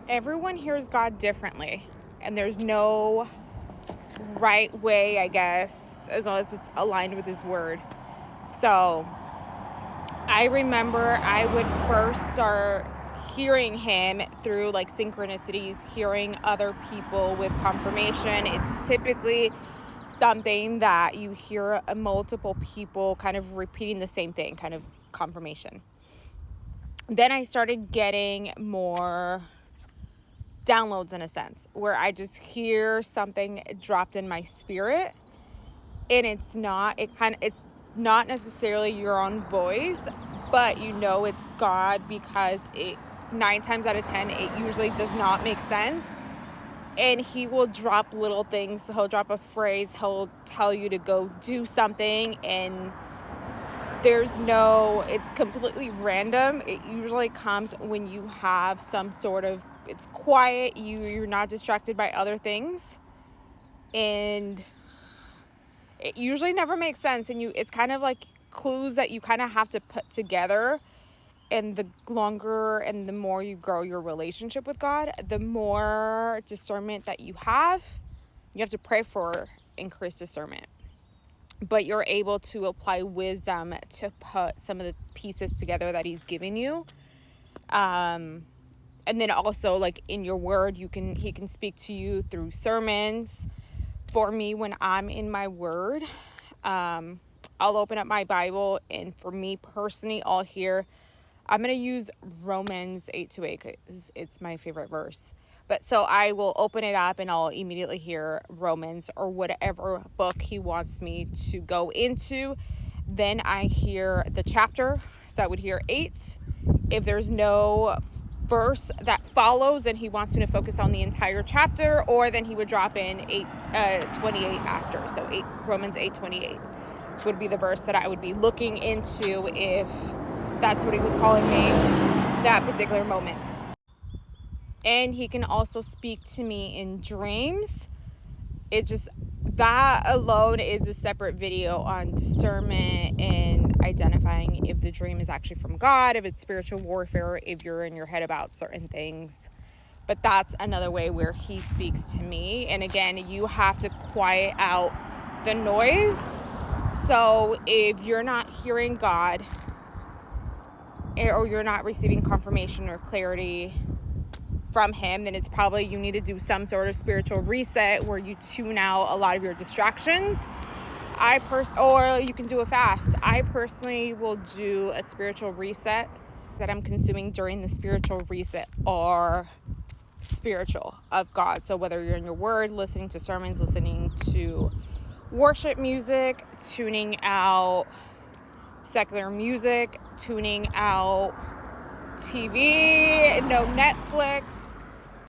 everyone hears God differently, and there's no right way, I guess, as long as it's aligned with his word. So I remember I would first start hearing him through like synchronicities, hearing other people with confirmation. It's typically something that you hear multiple people kind of repeating the same thing, kind of confirmation. Then I started getting more downloads, in a sense, where I just hear something dropped in my spirit, and it's not necessarily your own voice, but it's God, because 9 times out of 10 it usually does not make sense. And he will drop little things. He'll drop a phrase, he'll tell you to go do something, and it's completely random. It usually comes when you have some sort of, it's quiet, you're not distracted by other things, and it usually never makes sense. And it's kind of like clues that you kind of have to put together. And the longer and the more you grow your relationship with God, the more discernment that you have to pray for increased discernment. But you're able to apply wisdom to put some of the pieces together that he's giving you. And then also, like, in your word, he can speak to you through sermons. For me, when I'm in my word, I'll open up my Bible, and for me personally, I'll hear, I'm going to use Romans 8:8 because it's my favorite verse. But so I will open it up and I'll immediately hear Romans or whatever book he wants me to go into. Then I hear the chapter. So I would hear 8. If there's no verse that follows, then he wants me to focus on the entire chapter, or then he would drop in 8:28 after. So Romans 8:28 would be the verse that I would be looking into if that's what he was calling me that particular moment. And he can also speak to me in dreams. That alone is a separate video on discernment and identifying if the dream is actually from God, if it's spiritual warfare, if you're in your head about certain things. But that's another way where he speaks to me. And again, you have to quiet out the noise. So if you're not hearing God, or you're not receiving confirmation or clarity from him, then it's probably you need to do some sort of spiritual reset where you tune out a lot of your distractions. Or you can do a fast. I personally will do a spiritual reset that I'm consuming during the spiritual reset are spiritual of God. So whether you're in your word, listening to sermons, listening to worship music, tuning out secular music, tuning out TV, no Netflix,